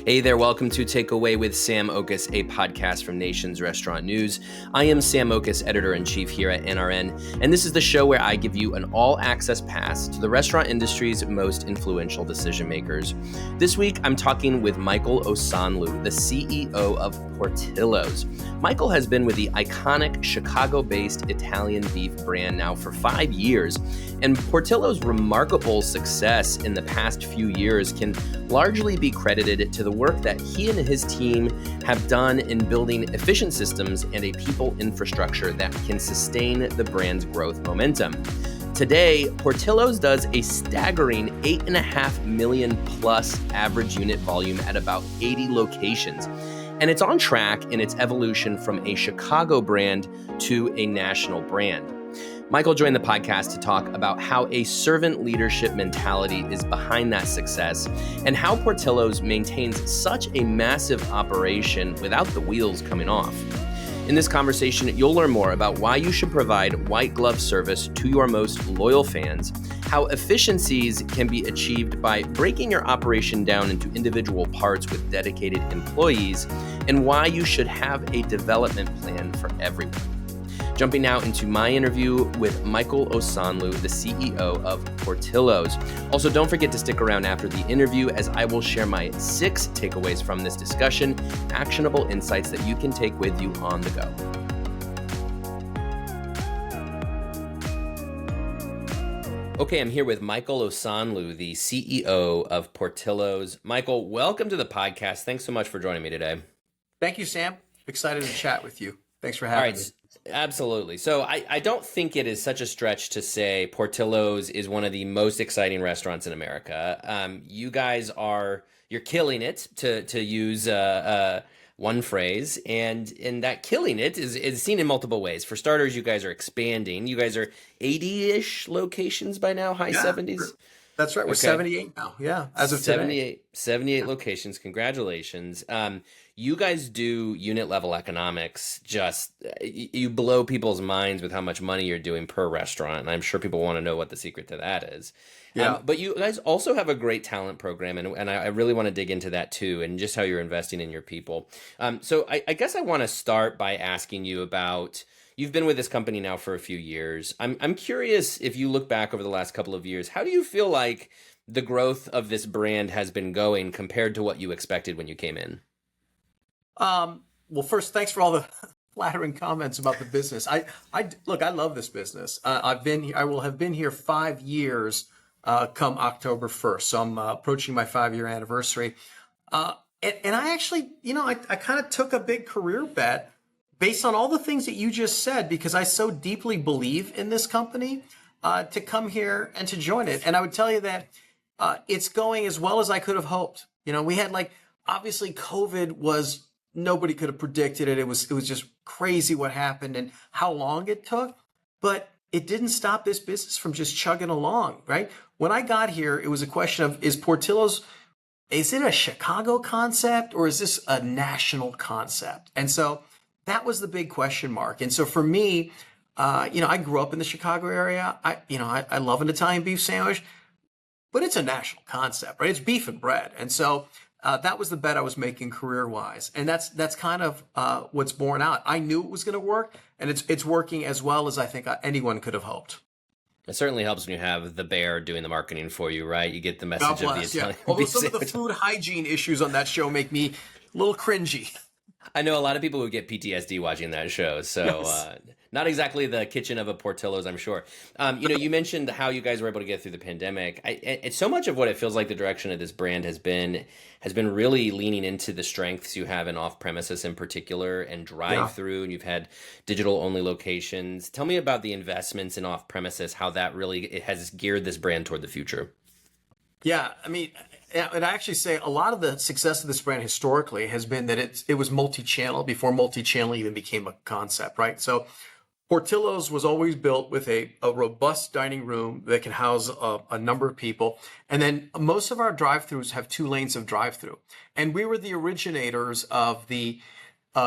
Hey there, welcome to Takeaway with Sam Oches, a podcast from Nation's Restaurant News. I am Sam Oches, editor-in-chief here at NRN, and this is the show where I give you an all-access pass to the restaurant industry's most influential decision makers. This week, I'm talking with Michael Osanloo, the CEO of Portillo's. Michael has been with the iconic Chicago-based Italian beef brand now for 5 years, and Portillo's remarkable success in the past few years can largely be credited to the work that he and his team have done in building efficient systems and a people infrastructure that can sustain the brand's growth momentum. Today, Portillo's does a staggering 8.5 million plus average unit volume at about 80 locations. And it's on track in its evolution from a Chicago brand to a national brand. Michael joined the podcast to talk about how a servant leadership mentality is behind that success and how Portillo's maintains such a massive operation without the wheels coming off. In this conversation, you'll learn more about why you should provide white glove service to your most loyal fans, how efficiencies can be achieved by breaking your operation down into individual parts with dedicated employees, and why you should have a development plan for everyone. Jumping now into my interview with Michael Osanloo, the CEO of Portillo's. Also, don't forget to stick around after the interview as I will share my 6 takeaways from this discussion, actionable insights that you can take with you on the go. Okay, I'm here with Michael Osanloo, the CEO of Portillo's. Michael, welcome to the podcast. Thanks so much for joining me today. Thank you, Sam. Excited to chat with you. Thanks for having me. Absolutely. So I don't think it is such a stretch to say Portillo's is one of the most exciting restaurants in America. You guys you're killing it, to use one phrase, and that killing it is seen in multiple ways. For starters, you guys are expanding. You guys are 80-ish locations by now, high 70s. That's right. We're 78 now. Yeah, as of today. 78 locations. Congratulations. You guys do unit level economics. Just you blow people's minds with how much money you're doing per restaurant. And I'm sure people want to know what the secret to that is. Yeah. But you guys also have a great talent program. And I really want to dig into that too, and just how you're investing in your people. So I guess I want to start by asking you about, you've been with this company now for a few years. I'm curious, if you look back over the last couple of years, how do you feel like the growth of this brand has been going compared to what you expected when you came in? Well, first, thanks for all the flattering comments about the business. I love this business. I will have been here 5 years come October 1st. So I'm approaching my 5-year anniversary. And I actually, I kind of took a big career bet based on all the things that you just said, because I so deeply believe in this company, to come here and to join it. And I would tell you that it's going as well as I could have hoped. We had obviously COVID nobody could have predicted it. It was just crazy what happened and how long it took, but it didn't stop this business from just chugging along, right? When I got here, it was a question of, is it a Chicago concept or is this a national concept? And so that was the big question mark. And so for me, I grew up in the Chicago area. I love an Italian beef sandwich, but it's a national concept, right? It's beef and bread. And so that was the bet I was making career-wise. And that's kind of what's borne out. I knew it was going to work, and it's working as well as I think anyone could have hoped. It certainly helps when you have the bear doing the marketing for you, right? You get the message of the Italian. Although some of the food hygiene issues on that show make me a little cringy. I know a lot of people who get PTSD watching that show, so yes. Not exactly the kitchen of a Portillo's, I'm sure. You mentioned how you guys were able to get through the pandemic. It's so much of what it feels like the direction of this brand has been really leaning into the strengths you have in off-premises in particular and drive-through, and you've had digital-only locations. Tell me about the investments in off-premises, how that it has geared this brand toward the future. Yeah, and I actually say a lot of the success of this brand historically has been that it was multi-channel before multi-channel even became a concept, right? So Portillo's was always built with a robust dining room that can house a number of people. And then most of our drive-thrus have 2 lanes of drive-thru. And we were the originators of the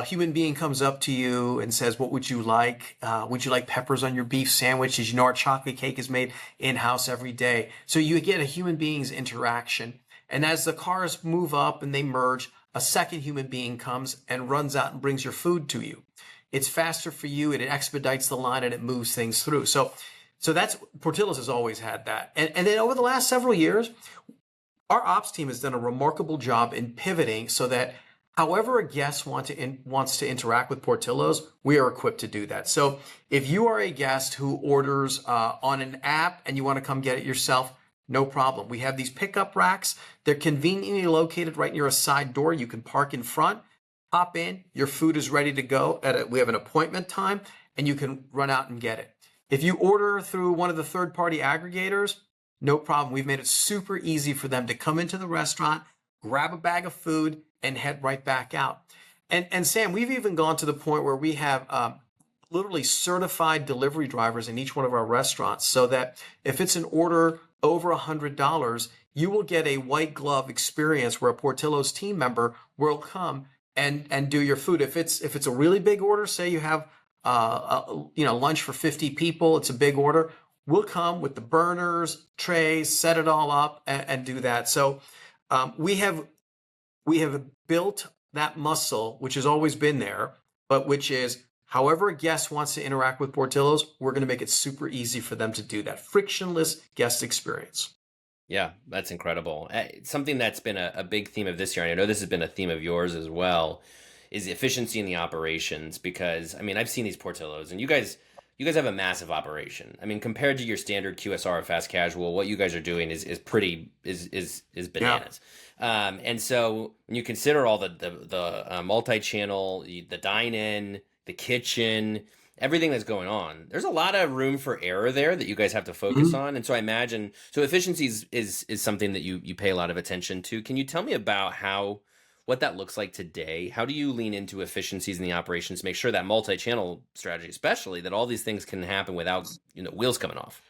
human being comes up to you and says, what would you like? Would you like peppers on your beef sandwich? As you know, our chocolate cake is made in-house every day. So you get a human being's interaction. And as the cars move up and they merge, a second human being comes and runs out and brings your food to you. It's faster for you, and it expedites the line, and it moves things through. So that's Portillo's has always had that. And then over the last several years, our ops team has done a remarkable job in pivoting so that however a guest wants to interact with Portillo's, we are equipped to do that. So if you are a guest who orders on an app and you want to come get it yourself, no problem. We have these pickup racks. They're conveniently located right near a side door. You can park in front, hop in, your food is ready to go. We have an appointment time, and you can run out and get it. If you order through one of the third-party aggregators, no problem. We've made it super easy for them to come into the restaurant, grab a bag of food, and head right back out. And Sam, we've even gone to the point where we have literally certified delivery drivers in each one of our restaurants, so that if it's an order over $100, you will get a white glove experience where a Portillo's team member will come and do your food. If it's a really big order, say you have lunch for 50 people, it's a big order, we'll come with the burners, trays, set it all up, and do that. So we have built that muscle, which has always been there, but which is however a guest wants to interact with Portillo's, we're going to make it super easy for them to do that. Frictionless guest experience. Yeah, that's incredible. Something that's been a big theme of this year, and I know this has been a theme of yours as well, is efficiency in the operations. Because I mean, I've seen these Portillo's, and you guys have a massive operation. I mean, compared to your standard QSR or fast casual, what you guys are doing is bananas. Yeah. And so when you consider all the multi-channel, the dine-in, the kitchen, everything that's going on, there's a lot of room for error there that you guys have to focus on. And so I imagine, so efficiency is something that you pay a lot of attention to. Can you tell me about what that looks like today? How do you lean into efficiencies in the operations, make sure that multi-channel strategy, especially, that all these things can happen without wheels coming off?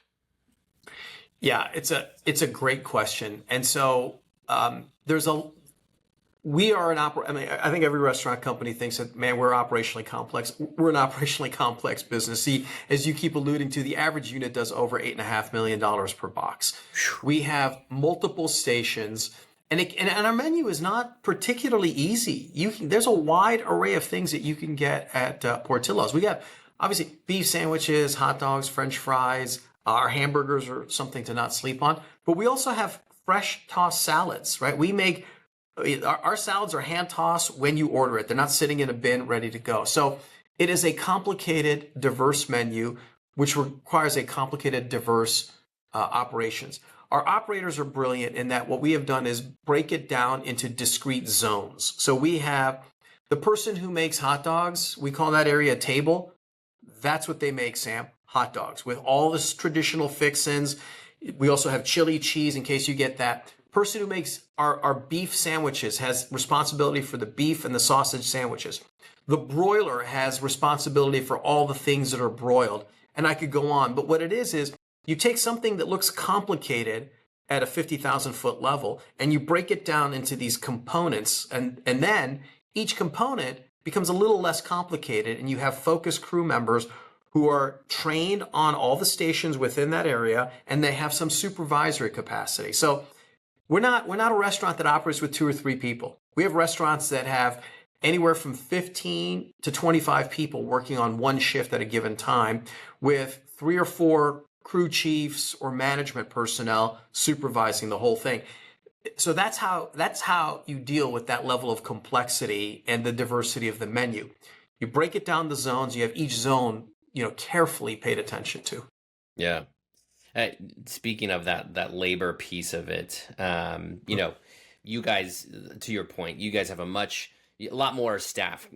Yeah, it's a great question. And so we are I mean, I think every restaurant company thinks that, man, we're operationally complex. We're an operationally complex business. See, as you keep alluding to, the average unit does over $8.5 million per box. We have multiple stations, and our menu is not particularly easy. There's a wide array of things that you can get at Portillo's. We got obviously beef sandwiches, hot dogs, French fries. Our hamburgers are something to not sleep on. But we also have fresh tossed salads, right? Our salads are hand tossed when you order it. They're not sitting in a bin ready to go. So it is a complicated, diverse menu, which requires a complicated, diverse operations. Our operators are brilliant in that what we have done is break it down into discrete zones. So we have the person who makes hot dogs, we call that area a table. That's what they make, Sam, hot dogs with all this traditional fixins. We also have chili cheese in case you get that. Person who makes our beef sandwiches has responsibility for the beef and the sausage sandwiches. The broiler has responsibility for all the things that are broiled. And I could go on. But what it is you take something that looks complicated at a 50,000 foot level, and you break it down into these components. And then each component becomes a little less complicated, and you have focused crew members who are trained on all the stations within that area, and they have some supervisory capacity. So we're not a restaurant that operates with 2 or 3 people. We have restaurants that have anywhere from 15 to 25 people working on one shift at a given time, with 3 or 4 crew chiefs or management personnel supervising the whole thing. So that's how you deal with that level of complexity and the diversity of the menu. You break it down the zones. You have each zone, carefully paid attention to. Yeah. Speaking of that labor piece of it, you guys, to your point, you guys have a lot more staff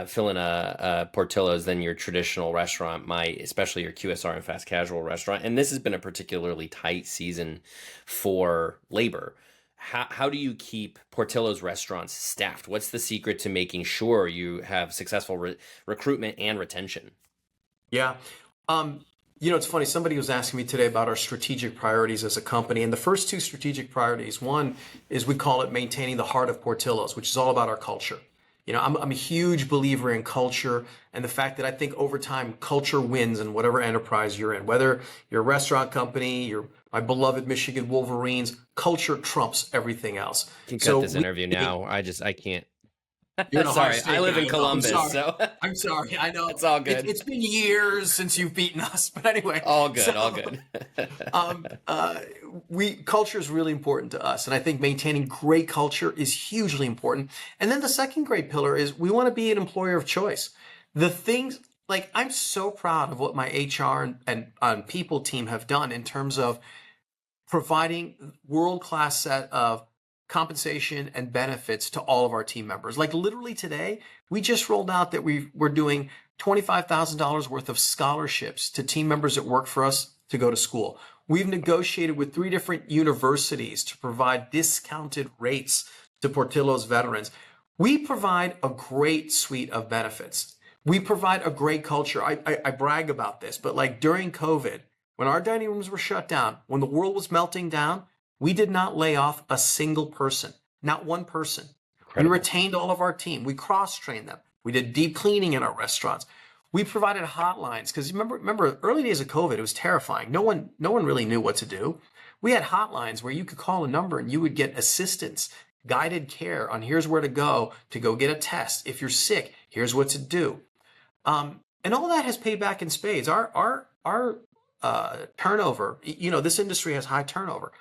filling a Portillo's than your traditional restaurant might, especially your QSR and fast casual restaurant. And this has been a particularly tight season for labor. How do you keep Portillo's restaurants staffed? What's the secret to making sure you have successful recruitment and retention? Yeah. It's funny. Somebody was asking me today about our strategic priorities as a company. And the first 2 strategic priorities, one is we call it maintaining the heart of Portillo's, which is all about our culture. I'm a huge believer in culture and the fact that I think over time, culture wins in whatever enterprise you're in. Whether you're a restaurant company, you're my beloved Michigan Wolverines, culture trumps everything else. Can cut So this interview now. I can't. you're an Ohio Sorry, I State live guy. in I know. I'm Columbus, sorry. so I'm sorry. I know it's all good. it's been years since you've beaten us, but anyway. All good, all So, good. um, uh, culture is really important to us, and I think maintaining great culture is hugely important. And then the second great pillar is we want to be an employer of choice. The things like I'm so proud of what my HR and people team have done in terms of providing world-class set of compensation and benefits to all of our team members. Like literally today, we just rolled out that we're doing $25,000 worth of scholarships to team members that work for us to go to school. We've negotiated with 3 different universities to provide discounted rates to Portillo's veterans. We provide a great suite of benefits. We provide a great culture. I brag about this, but like during COVID, when our dining rooms were shut down, when the world was melting down, we did not lay off a single person, not one person. We Incredible. retained all of our team. We cross-trained them. We did deep cleaning in our restaurants. We provided hotlines because remember, early days of COVID, it was terrifying. No one really knew what to do. We had hotlines where you could call a number and you would get assistance, guided care on here's where to go get a test. If you're sick, here's what to do. And all that has paid back in spades. Our turnover, this industry has high turnover.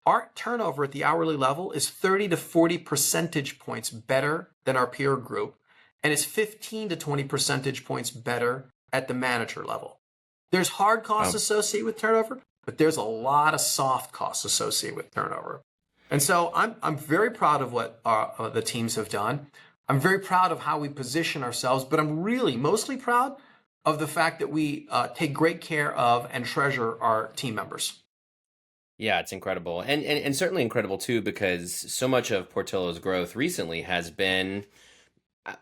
Our turnover at the hourly level is 30 to 40 percentage points better than our peer group, and it's 15 to 20 percentage points better at the manager level. There's hard costs associated with turnover, but there's a lot of soft costs associated with turnover. And so I'm very proud of what the teams have done. I'm very proud of how we position ourselves, but I'm really mostly proud of the fact that we take great care of and treasure our team members. Yeah, it's incredible. And certainly incredible too, because so much of Portillo's growth recently has been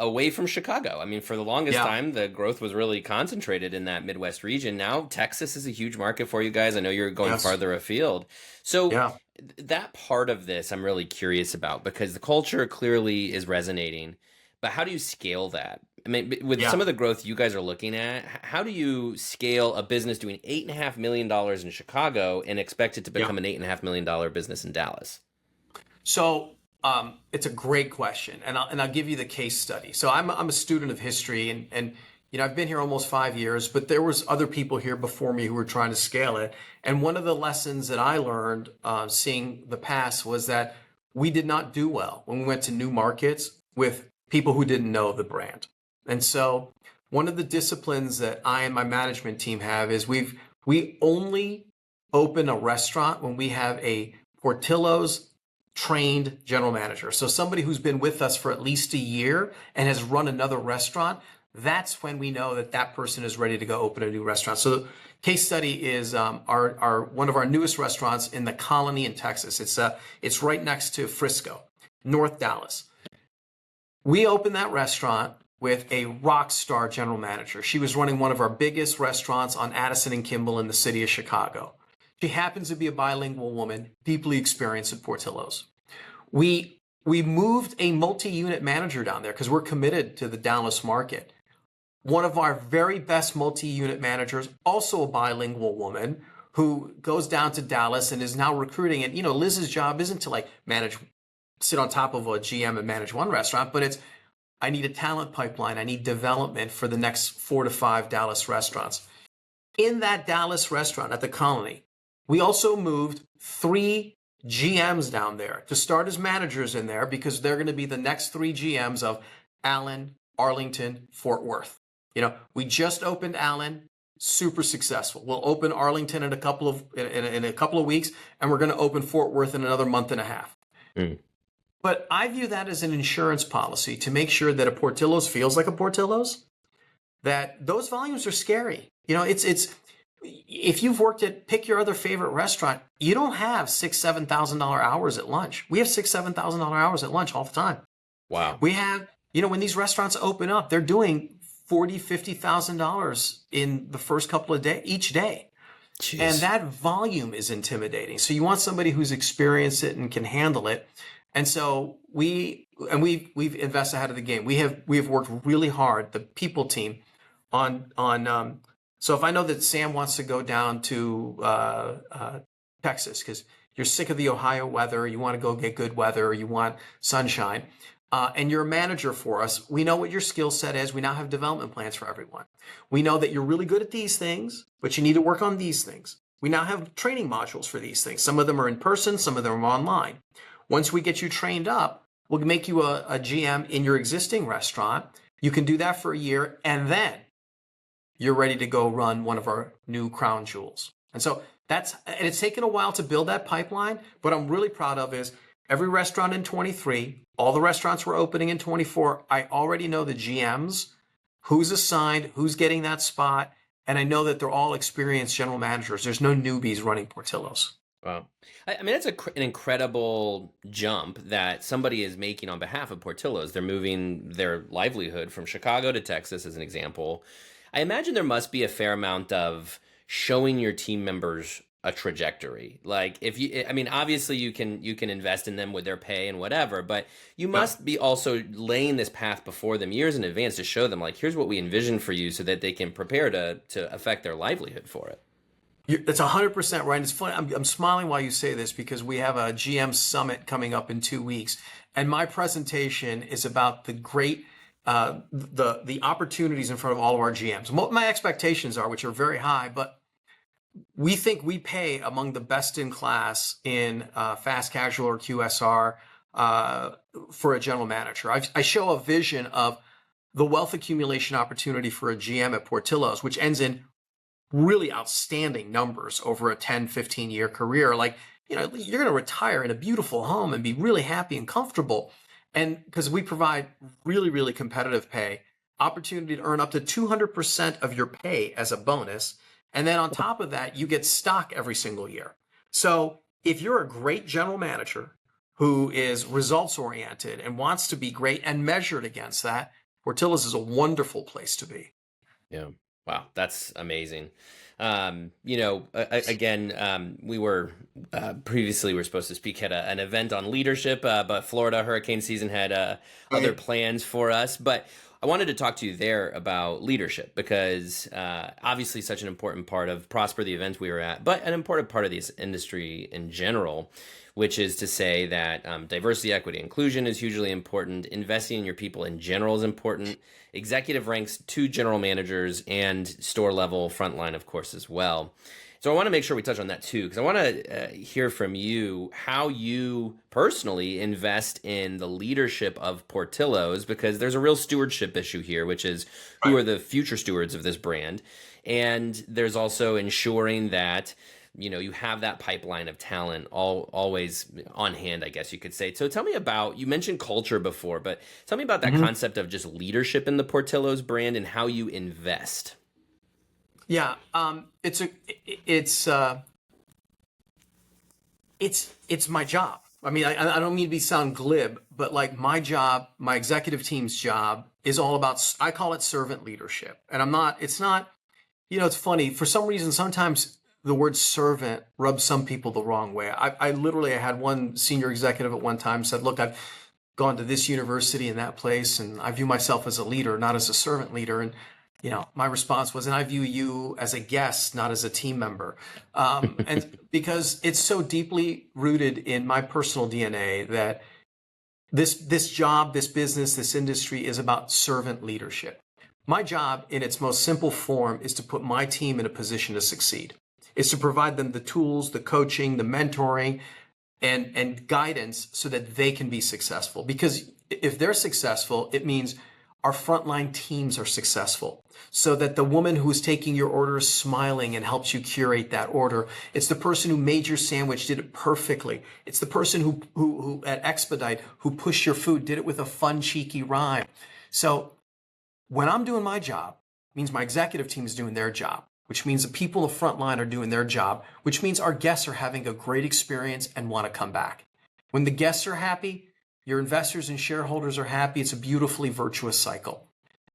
away from Chicago. I mean, for the longest time, the growth was really concentrated in that Midwest region. Now, Texas is a huge market for you guys. I know you're going farther afield. So that part of this I'm really curious about because the culture clearly is resonating. But how do you scale that? I mean, with some of the growth you guys are looking at, how do you scale a business doing $8.5 million in Chicago and expect it to become an $8.5 million business in Dallas? So it's a great question, and I'll give you the case study. So I'm a student of history, and I've been here almost 5 years, but there was other people here before me who were trying to scale it. And one of the lessons that I learned seeing the past was that we did not do well when we went to new markets with people who didn't know the brand. And so one of the disciplines that I and my management team have is we only open a restaurant when we have a Portillo's trained general manager. So somebody who's been with us for at least a year and has run another restaurant. That's when we know that person is ready to go open a new restaurant. So the case study is our one of our newest restaurants in the Colony in Texas. It's right next to Frisco, North Dallas. We opened that restaurant with a rock star general manager. She was running one of our biggest restaurants on Addison and Kimball in the city of Chicago. She happens to be a bilingual woman, deeply experienced at Portillo's. We moved a multi-unit manager down there because we're committed to the Dallas market. One of our very best multi-unit managers, also a bilingual woman, who goes down to Dallas and is now recruiting. And, Liz's job isn't to sit on top of a GM and manage one restaurant, but it's, I need a talent pipeline. I need development for the next 4 to 5 Dallas restaurants. In that Dallas restaurant at the Colony, we also moved 3 GMs down there to start as managers in there because they're going to be the next 3 GMs of Allen, Arlington, Fort Worth. We just opened Allen, super successful. We'll open Arlington in a couple of weeks, and we're going to open Fort Worth in another month and a half. But I view that as an insurance policy to make sure that a Portillo's feels like a Portillo's, that those volumes are scary. It's if you've worked at, pick your other favorite restaurant, you don't have $6,000, $7,000 hours at lunch. We have $6,000, $7,000 hours at lunch all the time. Wow. We have, when these restaurants open up, they're doing $40,000, $50,000 in the first couple of days, each day. Jeez. And that volume is intimidating. So you want somebody who's experienced it and can handle it. And so we and we've invested ahead of the game. We have worked really hard, the people team, on. So if I know that Sam wants to go down to Texas because you're sick of the Ohio weather, you want to go get good weather, you want sunshine, and you're a manager for us, we know what your skill set is. We now have development plans for everyone. We know that you're really good at these things, but you need to work on these things. We now have training modules for these things. Some of them are in person, some of them are online. Once we get you trained up, we'll make you a GM in your existing restaurant. You can do that for a year, and then you're ready to go run one of our new crown jewels. And so and it's taken a while to build that pipeline, but I'm really proud of is every restaurant in 23, all the restaurants we're opening in 24, I already know the GMs, who's assigned, who's getting that spot, and I know that they're all experienced general managers. There's no newbies running Portillo's. Wow. I mean, that's an incredible jump that somebody is making on behalf of Portillo's. They're moving their livelihood from Chicago to Texas, as an example. I imagine there must be a fair amount of showing your team members a trajectory. Like I mean, obviously you can invest in them with their pay and whatever, but you must be also laying this path before them years in advance to show them like, here's what we envision for you so that they can prepare to affect their livelihood for it. That's 100% right. It's funny. I'm smiling while you say this because we have a GM summit coming up in 2 weeks, and my presentation is about the great the opportunities in front of all of our GMs. What my expectations are, which are very high, but we think we pay among the best in class in fast casual or QSR for a general manager. I show a vision of the wealth accumulation opportunity for a GM at Portillo's, which ends in really outstanding numbers over a 10, 15-year career. Like, you're going to retire in a beautiful home and be really happy and comfortable. And because we provide really, really competitive pay, opportunity to earn up to 200% of your pay as a bonus. And then on top of that, you get stock every single year. So if you're a great general manager who is results oriented and wants to be great and measured against that, Portillo's is a wonderful place to be. Yeah. Wow. That's amazing. Again, we were previously we were supposed to speak at an event on leadership, but Florida hurricane season had other plans for us. But I wanted to talk to you there about leadership because obviously such an important part of Prosper, the event we were at, but an important part of this industry in general, which is to say that diversity, equity, inclusion is hugely important. Investing in your people in general is important. Executive ranks to general managers and store level frontline, of course, as well. So I want to make sure we touch on that too, because I want to hear from you how you personally invest in the leadership of Portillo's, because there's a real stewardship issue here, which is who are the future stewards of this brand. And there's also ensuring that you have that pipeline of talent always on hand, I guess you could say. So tell me about, you mentioned culture before, but tell me about that concept of just leadership in the Portillo's brand and how you invest. Yeah, it's my job. I mean, I don't mean to sound glib, but like my job, my executive team's job is all about, I call it servant leadership. And it's not, it's funny. For some reason, sometimes the word servant rubs some people the wrong way. I literally had one senior executive at one time said, look, I've gone to this university and that place, and I view myself as a leader, not as a servant leader. And my response was, and I view you as a guest, not as a team member. And because it's so deeply rooted in my personal DNA that this job, this business, this industry is about servant leadership. My job in its most simple form is to put my team in a position to succeed. It's to provide them the tools, the coaching, the mentoring, and guidance so that they can be successful. Because if they're successful, it means our frontline teams are successful, so that the woman who's taking your order is smiling and helps you curate that order. It's the person who made your sandwich, did it perfectly. It's the person who at Expedite, who pushed your food, did it with a fun, cheeky rhyme. So when I'm doing my job, it means my executive team is doing their job, which means the people in the front line are doing their job, which means our guests are having a great experience and want to come back. When the guests are happy, your investors and shareholders are happy. It's a beautifully virtuous cycle.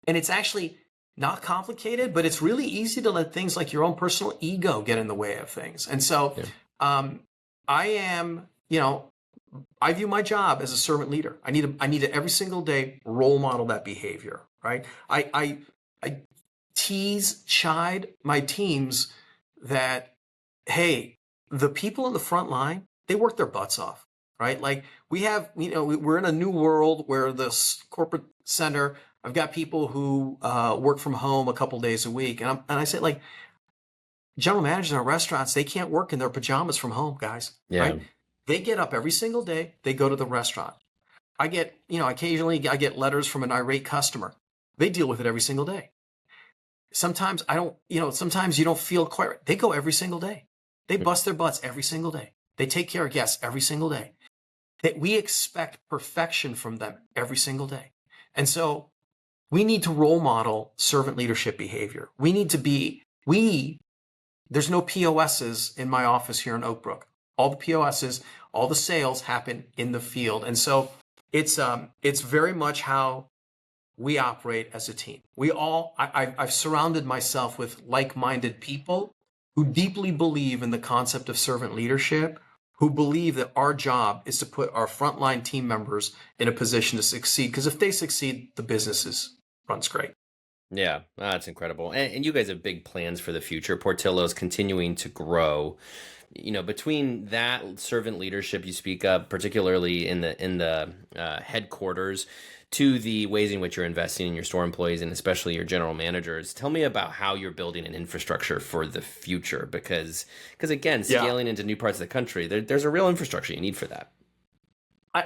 And it's actually not complicated, but it's really easy to let things like your own personal ego get in the way of things. And so I am, I view my job as a servant leader. I need to every single day role model that behavior, right? I chide my teams that, hey, the people in the front line, they work their butts off, right? Like we're in a new world where this corporate center, I've got people who work from home a couple days a week. And I say, like, general managers in our restaurants, they can't work in their pajamas from home, guys, Yeah. right? They get up every single day. They go to the restaurant. Occasionally I get letters from an irate customer. They deal with it every single day. Sometimes sometimes you don't feel quite right. They go every single day. They bust their butts every single day. They take care of guests every single day. We expect perfection from them every single day. And so we need to role model servant leadership behavior. There's no POSs in my office here in Oakbrook. All the POSs, all the sales happen in the field. And so it's very much how we operate as a team. I've surrounded myself with like-minded people who deeply believe in the concept of servant leadership, who believe that our job is to put our frontline team members in a position to succeed. Because if they succeed, the business runs great. Yeah, that's incredible. And you guys have big plans for the future. Portillo's continuing to grow. Between that servant leadership you speak of, particularly in the headquarters, to the ways in which you're investing in your store employees and especially your general managers, tell me about how you're building an infrastructure for the future. Because again, scaling into new parts of the country, there's a real infrastructure you need for that.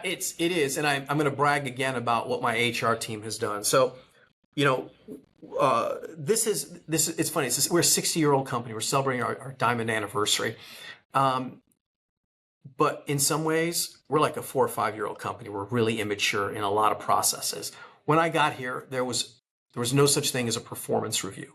It is, and I'm going to brag again about what my HR team has done. So, this is it's funny. We're a 60-year-old company. We're celebrating our diamond anniversary. But in some ways, we're like a 4 or 5-year-old company. We're really immature in a lot of processes. When I got here, there was no such thing as a performance review.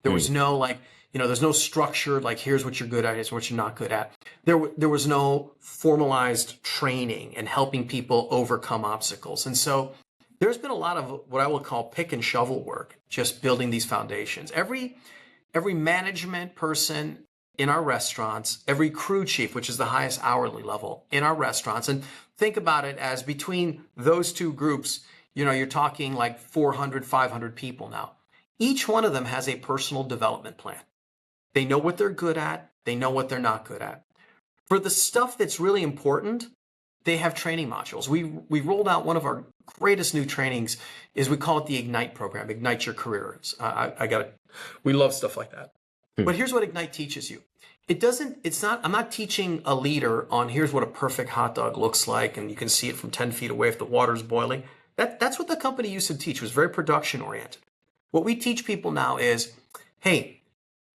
There was no there's no structure, like here's what you're good at, here's what you're not good at. There was no formalized training and helping people overcome obstacles. And so there's been a lot of what I would call pick and shovel work, just building these foundations. Every management person in our restaurants, every crew chief, which is the highest hourly level in our restaurants, and think about it as between those two groups, you're talking like 400, 500 people now. Each one of them has a personal development plan. They know what they're good at. They know what they're not good at. For the stuff that's really important, they have training modules. We rolled out one of our greatest new trainings is we call it the Ignite program, Ignite Your Career. We love stuff like that. But here's what Ignite teaches you. I'm not teaching a leader on here's what a perfect hot dog looks like, and you can see it from 10 feet away if the water's boiling. That's what the company used to teach. It was very production oriented. What we teach people now is, hey,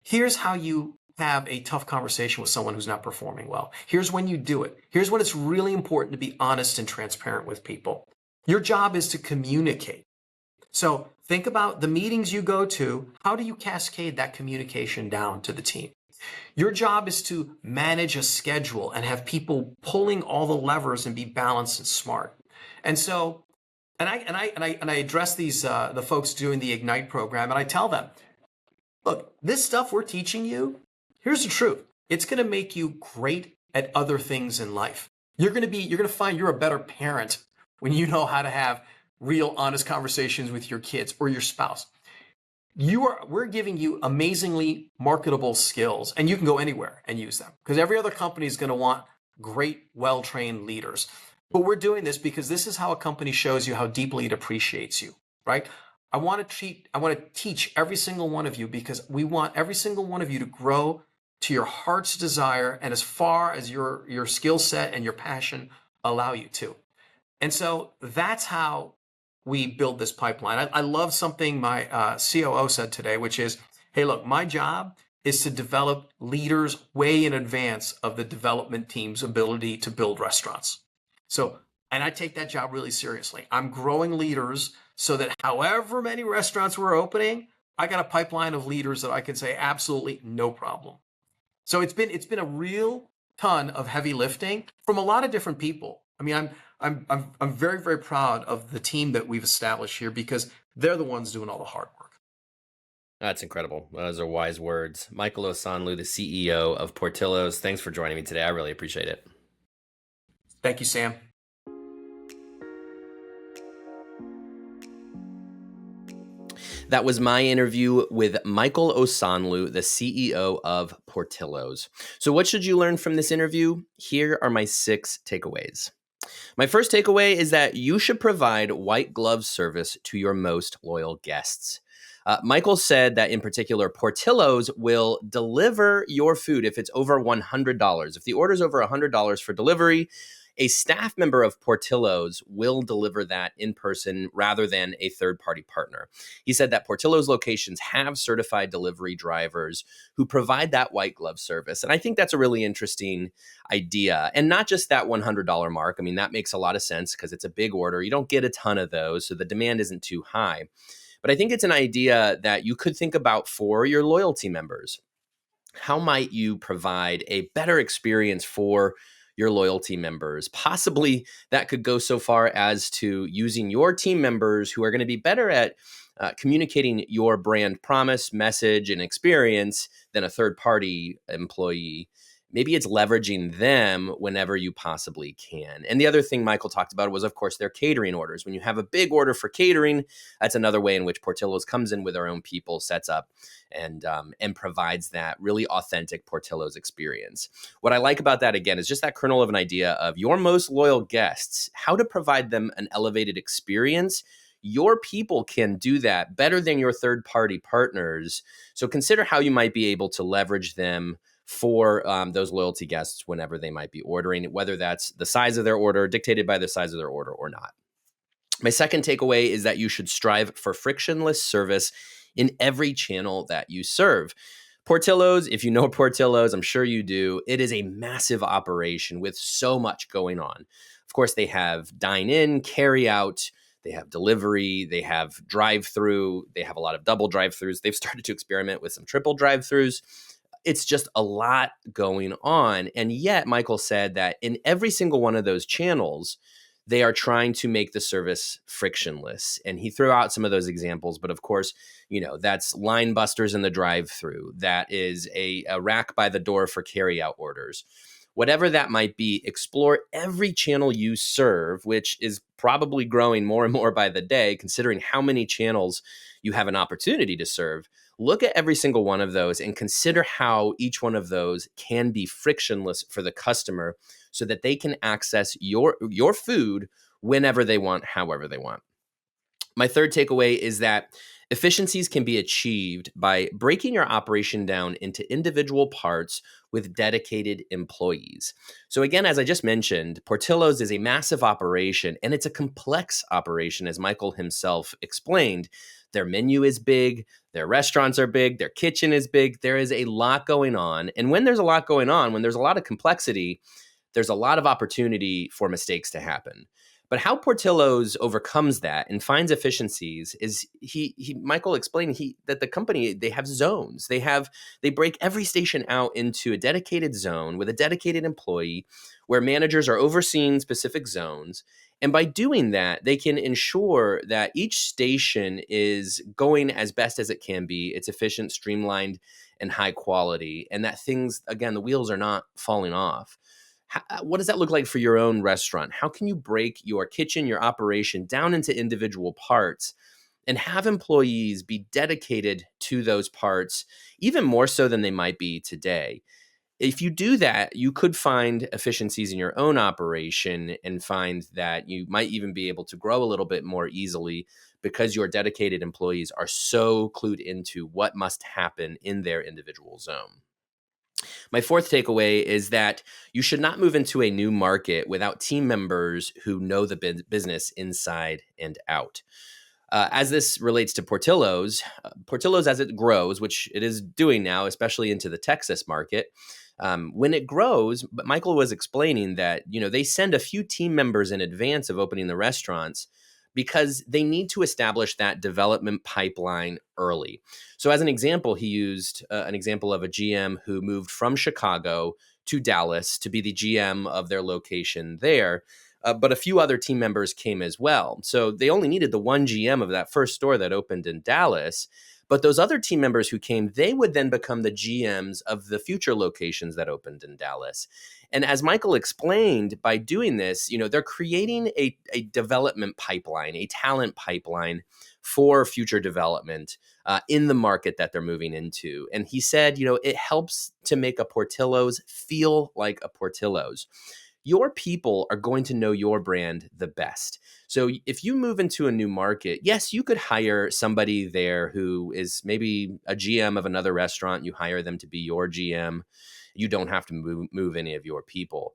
here's how you have a tough conversation with someone who's not performing well. Here's when you do it. Here's when it's really important to be honest and transparent with people. Your job is to communicate. So think about the meetings you go to. How do you cascade that communication down to the team? Your job is to manage a schedule and have people pulling all the levers and be balanced and smart. And so, and I address these the folks doing the Ignite program, and I tell them, look, this stuff we're teaching you, here's the truth. It's going to make you great at other things in life. You're going to find you're a better parent when you know how to have real, honest conversations with your kids or your spouse. We're giving you amazingly marketable skills, and you can go anywhere and use them because every other company is going to want great, well-trained leaders. But we're doing this because this is how a company shows you how deeply it appreciates you, right? I want to teach every single one of you because we want every single one of you to grow to your heart's desire and as far as your skill set and your passion allow you to. And so that's how we build this pipeline. I love something my COO said today, which is, hey, look, my job is to develop leaders way in advance of the development team's ability to build restaurants. So, and I take that job really seriously. I'm growing leaders so that however many restaurants we're opening, I got a pipeline of leaders that I can say absolutely no problem. So it's been a real ton of heavy lifting from a lot of different people. I mean, I'm very, very proud of the team that we've established here because they're the ones doing all the hard work. That's incredible. Those are wise words. Michael Osanloo, the CEO of Portillo's. Thanks for joining me today. I really appreciate it. Thank you, Sam. That was my interview with Michael Osanloo, the CEO of Portillo's. So what should you learn from this interview? Here are my 6 takeaways. My first takeaway is that you should provide white glove service to your most loyal guests. Michael said that in particular, Portillo's will deliver your food if it's over $100. If the order is over $100 for delivery, a staff member of Portillo's will deliver that in person rather than a third-party partner. He said that Portillo's locations have certified delivery drivers who provide that white glove service. And I think that's a really interesting idea. And not just that $100 mark. I mean, that makes a lot of sense because it's a big order. You don't get a ton of those, so the demand isn't too high. But I think it's an idea that you could think about for your loyalty members. How might you provide a better experience for your loyalty members? Possibly that could go so far as to using your team members who are going to be better at communicating your brand promise, message, and experience than a third-party employee. Maybe it's leveraging them whenever you possibly can. And the other thing Michael talked about was, of course, their catering orders. When you have a big order for catering, that's another way in which Portillo's comes in with their own people, sets up, and provides that really authentic Portillo's experience. What I like about that, again, is just that kernel of an idea of your most loyal guests, how to provide them an elevated experience. Your people can do that better than your third-party partners. So consider how you might be able to leverage them for those loyalty guests whenever they might be ordering, whether that's the size of their order, dictated by the size of their order or not. My second takeaway is that you should strive for frictionless service in every channel that you serve. Portillo's, if you know Portillo's, I'm sure you do, it is a massive operation with so much going on. Of course, they have dine-in, carry-out, they have delivery, they have drive-through, they have a lot of double drive-throughs. They've started to experiment with some triple drive-throughs. It's just a lot going on. And yet, Michael said that in every single one of those channels, they are trying to make the service frictionless. And he threw out some of those examples. But of course, that's line busters in the drive-through. That is a rack by the door for carry-out orders. Whatever that might be, explore every channel you serve, which is probably growing more and more by the day, considering how many channels you have an opportunity to serve. Look at every single one of those and consider how each one of those can be frictionless for the customer so that they can access your food whenever they want, however they want. My third takeaway is that efficiencies can be achieved by breaking your operation down into individual parts with dedicated employees. So again, as I just mentioned, Portillo's is a massive operation and it's a complex operation, as Michael himself explained. Their menu is big, their restaurants are big, their kitchen is big. There is a lot going on. And when there's a lot going on, when there's a lot of complexity, there's a lot of opportunity for mistakes to happen. But how Portillo's overcomes that and finds efficiencies is Michael explained that the company, they have zones. They break every station out into a dedicated zone with a dedicated employee where managers are overseeing specific zones. And by doing that, they can ensure that each station is going as best as it can be. It's efficient, streamlined, and high quality. And that things, again, the wheels are not falling off. What does that look like for your own restaurant? How can you break your kitchen, your operation down into individual parts and have employees be dedicated to those parts, even more so than they might be today? If you do that, you could find efficiencies in your own operation and find that you might even be able to grow a little bit more easily because your dedicated employees are so clued into what must happen in their individual zone. My fourth takeaway is that you should not move into a new market without team members who know the business inside and out. As this relates to Portillo's as it grows, which it is doing now, especially into the Texas market, when it grows, but Michael was explaining that, they send a few team members in advance of opening the restaurants because they need to establish that development pipeline early. So as an example, he used an example of a GM who moved from Chicago to Dallas to be the GM of their location there. But a few other team members came as well. So they only needed the one GM of that first store that opened in Dallas. But those other team members who came, they would then become the GMs of the future locations that opened in Dallas. And as Michael explained, by doing this, they're creating a development pipeline, a talent pipeline for future development in the market that they're moving into. And he said, it helps to make a Portillo's feel like a Portillo's. Your people are going to know your brand the best. So if you move into a new market, yes, you could hire somebody there who is maybe a GM of another restaurant. You hire them to be your GM. You don't have to move any of your people.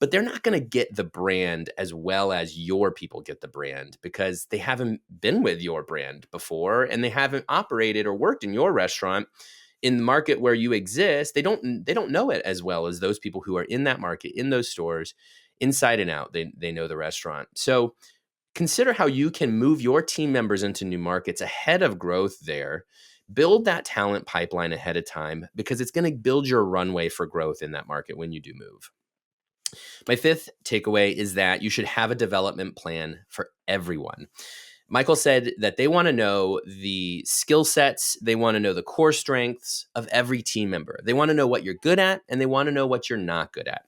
But they're not going to get the brand as well as your people get the brand, because they haven't been with your brand before and they haven't operated or worked in your restaurant in the market where you exist. They don't know it as well as those people who are in that market, in those stores, inside and out. They know the restaurant. So consider how you can move your team members into new markets ahead of growth there. Build that talent pipeline ahead of time, because it's going to build your runway for growth in that market when you do move. My fifth takeaway is that you should have a development plan for everyone. Michael said that they want to know the skill sets, they want to know the core strengths of every team member. They want to know what you're good at, and they want to know what you're not good at.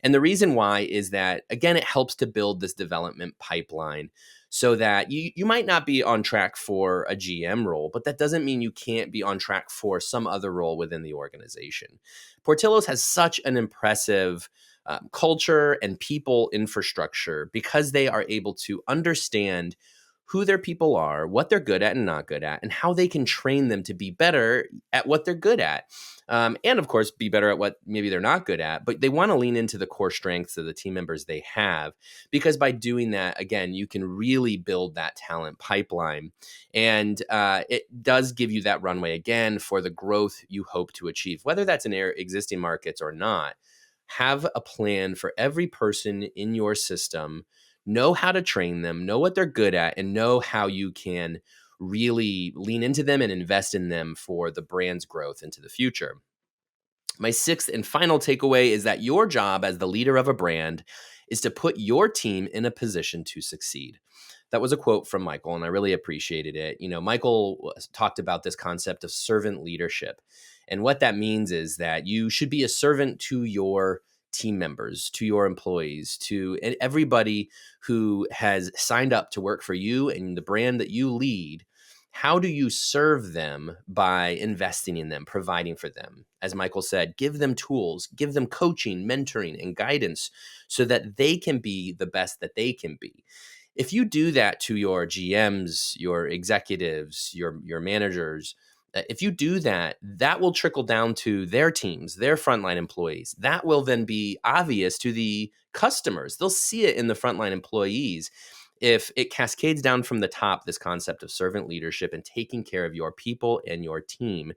And the reason why is that, again, it helps to build this development pipeline so that you might not be on track for a GM role, but that doesn't mean you can't be on track for some other role within the organization. Portillo's has such an impressive culture and people infrastructure because they are able to understand who their people are, what they're good at and not good at, and how they can train them to be better at what they're good at. And of course, be better at what maybe they're not good at, but they want to lean into the core strengths of the team members they have, because by doing that, again, you can really build that talent pipeline. And it does give you that runway again for the growth you hope to achieve, whether that's in existing markets or not. Have a plan for every person in your system. Know how to train them, know what they're good at, and know how you can really lean into them and invest in them for the brand's growth into the future. My sixth and final takeaway is that your job as the leader of a brand is to put your team in a position to succeed. That was a quote from Michael, and I really appreciated it. Michael talked about this concept of servant leadership. And what that means is that you should be a servant to your team members, to your employees, to everybody who has signed up to work for you and the brand that you lead. How do you serve them? By investing in them, providing for them. As Michael said, give them tools, give them coaching, mentoring, and guidance so that they can be the best that they can be. If you do that to your GMs, your executives, your managers, if you do that, that will trickle down to their teams, their frontline employees. That will then be obvious to the customers. They'll see it in the frontline employees. If it cascades down from the top, this concept of servant leadership and taking care of your people and your team.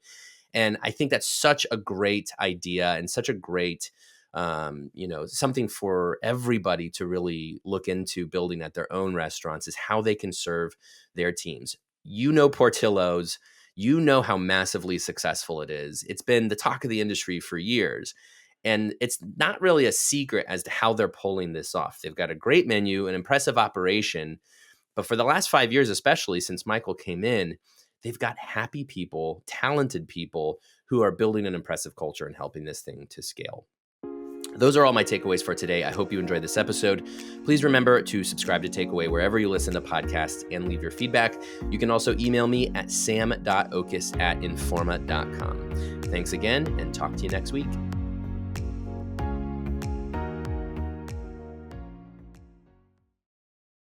And I think that's such a great idea and such a great something for everybody to really look into building at their own restaurants, is how they can serve their teams. Portillo's, how massively successful it is. It's been the talk of the industry for years. And it's not really a secret as to how they're pulling this off. They've got a great menu, an impressive operation. But for the last 5 years, especially since Michael came in, they've got happy people, talented people who are building an impressive culture and helping this thing to scale. Those are all my takeaways for today. I hope you enjoyed this episode. Please remember to subscribe to Takeaway wherever you listen to podcasts and leave your feedback. You can also email me at sam.oches@informa.com. Thanks again, and talk to you next week.